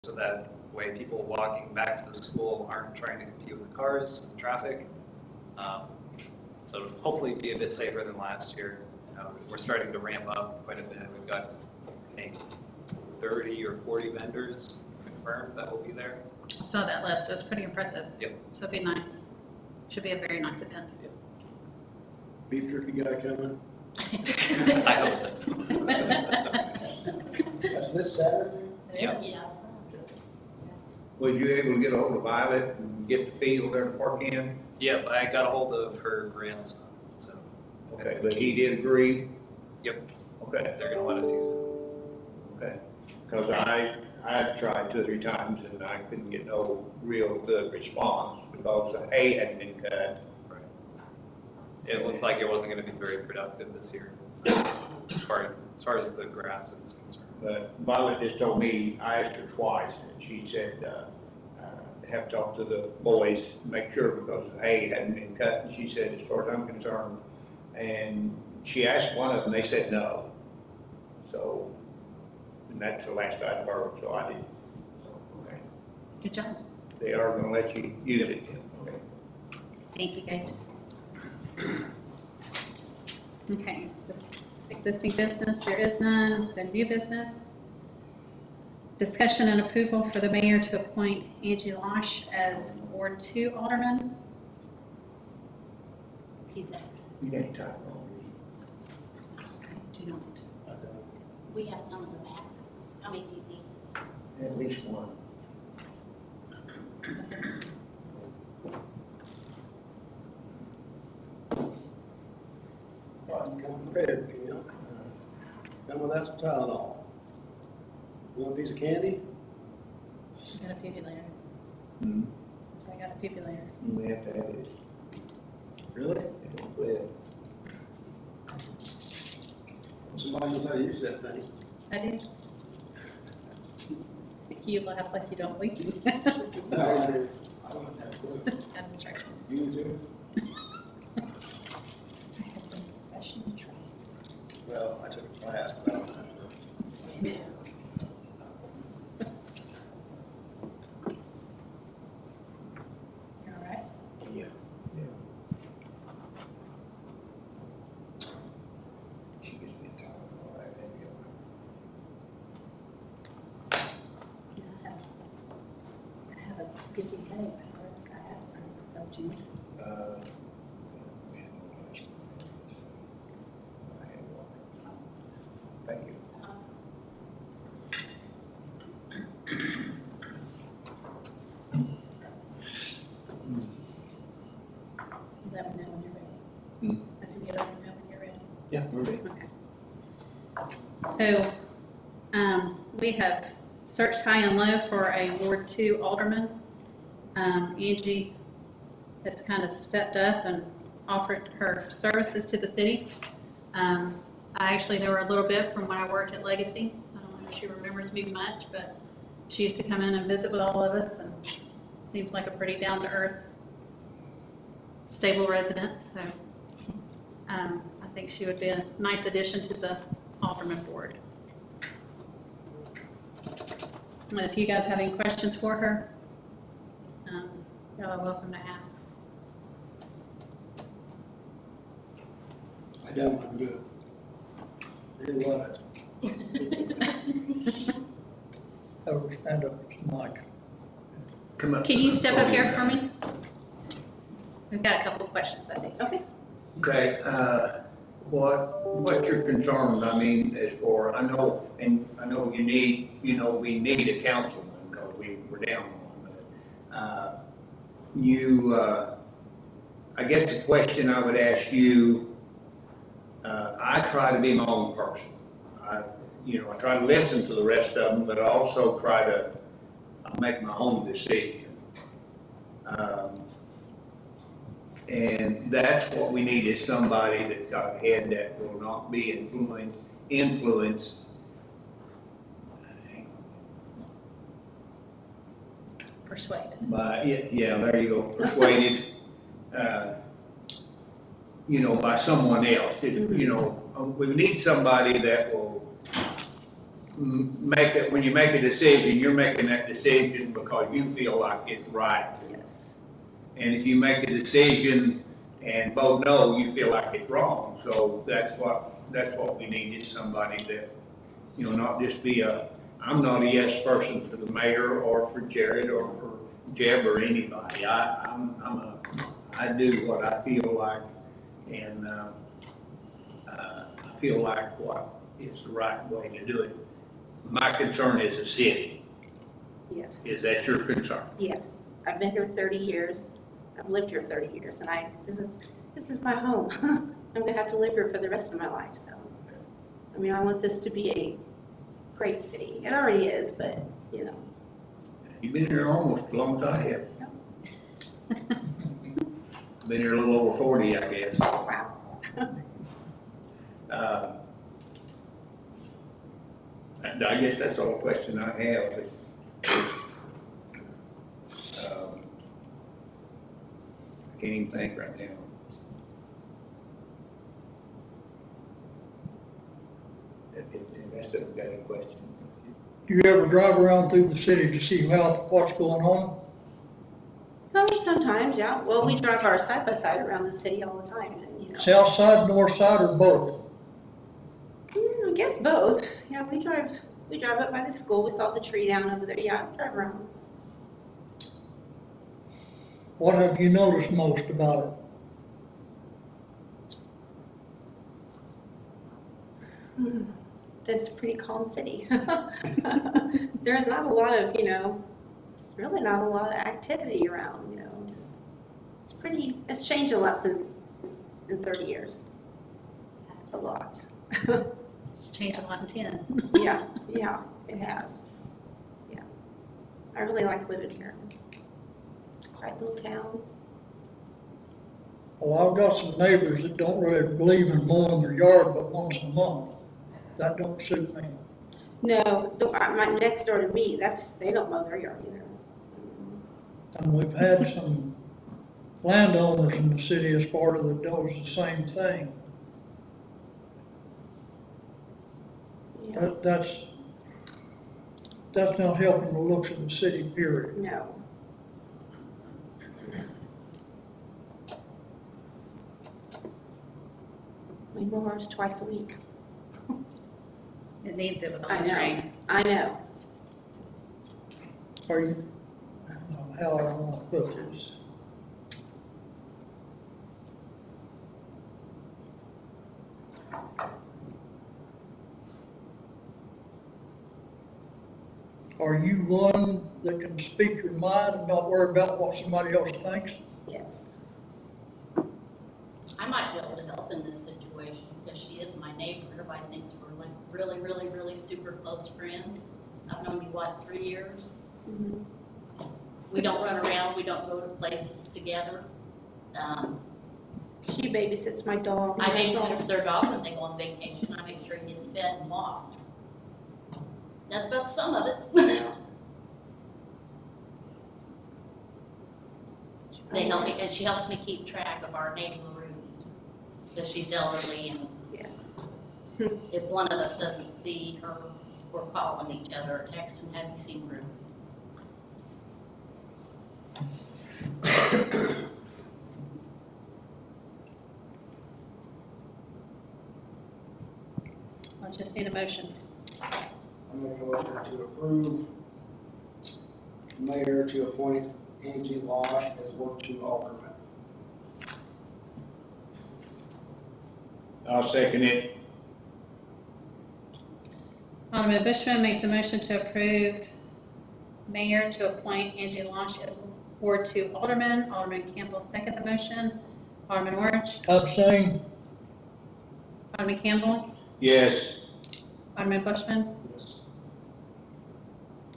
so that way people walking back to the school aren't trying to compete with the cars and traffic. So hopefully be a bit safer than last year. We're starting to ramp up quite a bit. We've got, I think, 30 or 40 vendors confirmed that will be there. I saw that list. It was pretty impressive. Yep. So it'd be nice. Should be a very nice event. Yep. Beef jerky guy coming? I hope so. That's this Saturday? Yep. Yeah. Was you able to get a hold of Violet and get the field there to park in? Yep, I got a hold of her grandson, so Okay, but he did agree? Yep. Okay, they're gonna let us use it. okay. Because I've tried 2 or 3 times and I couldn't get no real good response because the hay hadn't been cut. Right. It looked like it wasn't gonna be very productive this year, so, as far as the grass is concerned. But Violet just told me, I asked her twice, and she said, have talked to the boys, make sure because the hay hadn't been cut. And she said, as far as I'm concerned, and she asked one of them, they said no. So, and that's the last I've heard, so I did. So, okay. Good job. They are gonna let you use it, okay. Thank you, Gage. Okay, just existing business, there is none, so new business. Discussion and approval for the mayor to appoint Angie Losh as Ward 2 Alderman. He's asking. You ain't talking about Do you want? I don't. We have some in the back. How many do you need? at least one. Come prepared, Kim. Come with that some Tylenol. You want a piece of candy? Got a defibrillator. Hmm. So I got a defibrillator. We have to have it. Really? It don't quit. Somebody knows how to use that thing. I do. You laugh like you don't believe me. I don't have a clue. Got instructions. You do? I have some professional training. Well, I took a class, but I don't have to. You all right? Yeah. She gets me talking all that, maybe. Yeah, I have a busy headache. I asked her, so June. Thank you. Let me know when you're ready. Hmm. I said, you let me know when you're ready. Yeah, we're ready. Okay. So, we have searched high and low for a Ward 2 alderman. Angie has kind of stepped up and offered her services to the city. I actually know her a little bit from when I worked at Legacy. I don't know if she remembers me much, but she used to come in and visit with all of us, and seems like a pretty down-to-earth, stable resident, so I think she would be a nice addition to the alderman board. And if you guys have any questions for her, y'all are welcome to ask. I don't, I'm good. Really love it. Oh, stand up, Mike. Come up. Can you step up here for me? We've got a couple of questions, I think. Okay. Okay, what's your concerns, I mean, as for, I know you need, we need a councilman, because we were down one, but, I guess the question I would ask you, I try to be my own person. I try to listen to the rest of them, but I also try to make my own decision. And that's what we need, is somebody that's got a head that will not be influenced. Persuaded. By, yeah, there you go, persuaded, by someone else. We need somebody that will make it, when you make a decision, you're making that decision because you feel like it's right. Yes. And if you make a decision and vote no, you feel like it's wrong. So that's what we need, is somebody that, not just be I'm not a yes person for the mayor or for Jared or for Jeb or anybody. I do what I feel like, and I feel like what is the right way to do it. My concern is the city. Yes, Is that your concern? yes. I've been here 30 years. I've lived here 30 years, and this is my home. I'm gonna have to live here for the rest of my life, so. I mean, I want this to be a great city. It already is, but, You've been here almost as long as I have. Been here a little over 40, I guess. wow. I guess that's all the question I have. I can't even think right now. If the rest of them got any questions. Do you ever drive around through the city to see what's going on? Sometimes, yeah. Well, we drive our side by side around the city all the time, and, South side, north side, or both? I guess both. Yeah, we drive up by the school. We saw the tree down over there. Yeah, we drive around. What have you noticed most about it? That's a pretty calm city. There's not a lot of, it's really not a lot of activity around, just, it's changed a lot since, in 30 years. A lot. It's changed a lot in 10. Yeah, it has. Yeah. I really like living here. It's a quiet little town. Well, I've got some neighbors that don't really believe in mowing their yard but once a month. That don't suit me. No, my next door to me, they don't mow their yard either. And we've had some landowners in the city as part of that does the same thing. Yeah. That's not helping the looks of the city, period. No. We mow ours twice a week. It needs it with all I this know. rain. I know. Are you, I don't know how I want to put this. Are you one that can speak your mind and not worry about what somebody else thinks? Yes. I might be able to help in this situation because she is my neighbor. Everybody thinks we're like really, really, really super close friends. I've known you, 3 years? Mhm. We don't run around, we don't go to places together. She babysits my dog. I babysit their dog when they go on vacation. I make sure he gets fed and walked. That's about some of it. They help me, and she helps me keep track of our neighbor Ruth, because she's elderly, and Yes. if one of us doesn't see her, we're calling each other or texting, have you seen Ruth? I just need a motion. I make a motion to approve mayor to appoint Angie Losh as Ward 2 alderman. I'll second it. Alderman Bushman makes a motion to approve mayor to appoint Angie Losh as Ward 2 alderman. Alderman Campbell second the motion. Alderman Orange. Abstain? Alderman Campbell. Yes. Alderman Bushman. Yes.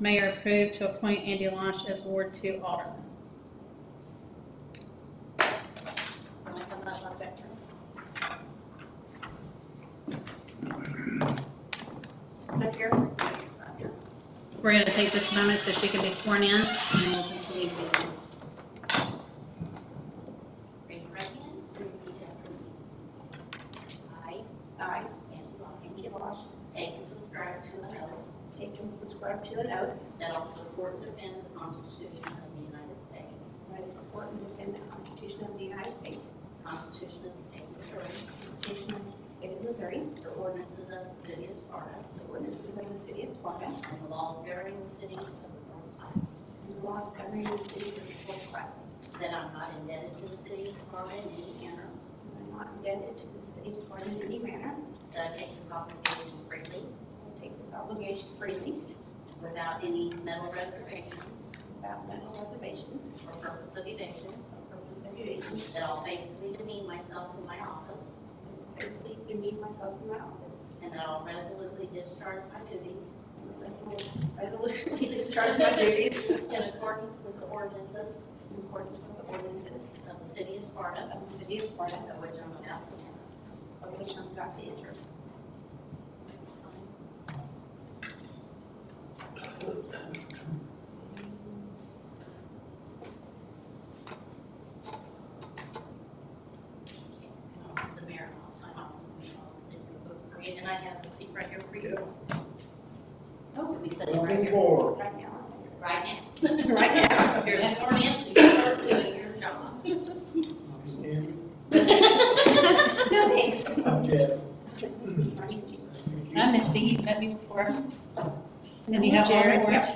Mayor approved to appoint Andy Losh as Ward 2 alderman. I'm gonna come up on Vector. Up here? Yes, up here. We're going to take just a moment so she can be sworn in, and then we'll continue. Raise your right hand, repeat after me. I, Aye. Angie Losh, take and subscribe to an oath defend the Constitution of the United States, that I support and defend the Constitution of the United States, the Constitution of the State of Missouri, the Constitution of the State of Missouri, the ordinances of the City of Sparta, the ordinances of the City of Sparta, and the laws governing the cities of the fourth class, and the laws governing the cities of the fourth class. that I'm not indebted to the City of Sparta in any manner, And I'm not indebted to the City of Sparta in any manner. that I take this obligation freely, I take this obligation freely, without any mental reservations without mental reservations or purpose of evasion, or purpose of evasion, that I'll faithfully demean myself in my office, and faithfully demean myself in my office, and that I'll resolutely discharge my duties and resolutely discharge my duties in accordance with the ordinances in accordance with the ordinances of the City of Sparta, of the City of Sparta, of which I'm about to enter. of which I'm about to enter. The mayor, I'll sign off in your book for you, and I have a seat right here for you. Oh, we said it right Moving here, forward. Right now. right now. Right now, here's your chance to start doing your job. Miss Candy? No, thanks. I'm Ted. I'm Misty, you've met me before. And you have Jared, Jared, yep.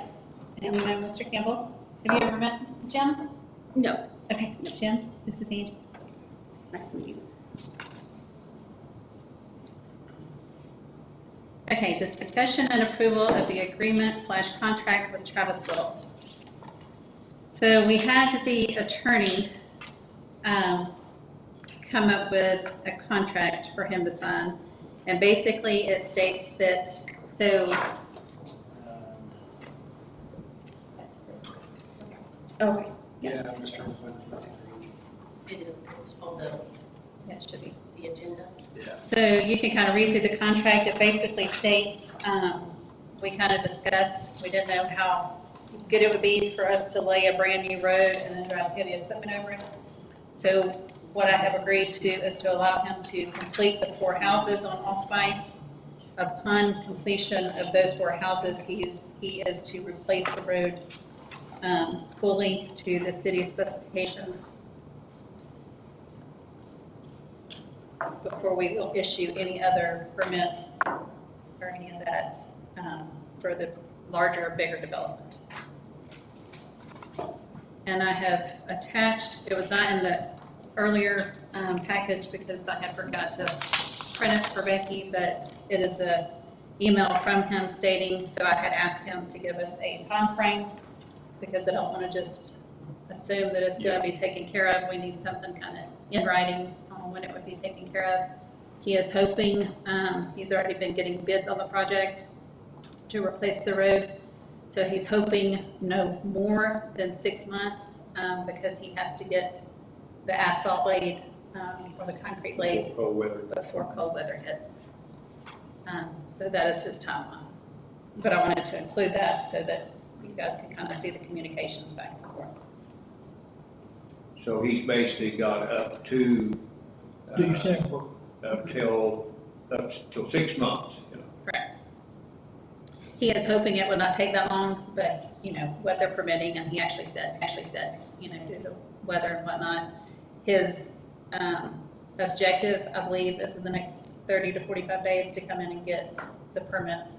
and you know Mr. Campbell. Have you ever met Jim? No, Okay, Jim, this is Angie. nice to meet you. Okay, discussion and approval of the agreement / contract with Travis Little. So we had the attorney come up with a contract for him to sign. And basically it states that, so, okay, Yeah, I'm just trying to find the front page. It is on the yeah, it should be. agenda. Yeah. So you can kind of read through the contract. It basically states, we kind of discussed, we didn't know how good it would be for us to lay a brand new road and then drive heavy equipment over it. So what I have agreed to is to allow him to complete the 4 houses on Allspice. Upon completion of those 4 houses, he is to replace the road fully to the city specifications before we will issue any other permits or any of that for the larger, bigger development. And I have attached, it was not in the earlier package because I had forgot to print it for Becky, but it is a email from him stating, so I had asked him to give us a time frame because I don't want to just assume that it's going to be taken care of. We need something kind of in writing on when it would be taken care of. He is hoping, he's already been getting bids on the project to replace the road. So he's hoping no more than 6 months because he has to get the asphalt laid or the concrete laid Cold weather. before cold weather hits. So that is his timeline. But I wanted to include that so that you guys can kind of see the communications back and forth. So he's basically got up to, December. up till 6 months, you know. Correct. He is hoping it would not take that long, but, weather permitting, and he actually said, due to weather and whatnot, his objective, I believe, is in the next 30 to 45 days to come in and get the permits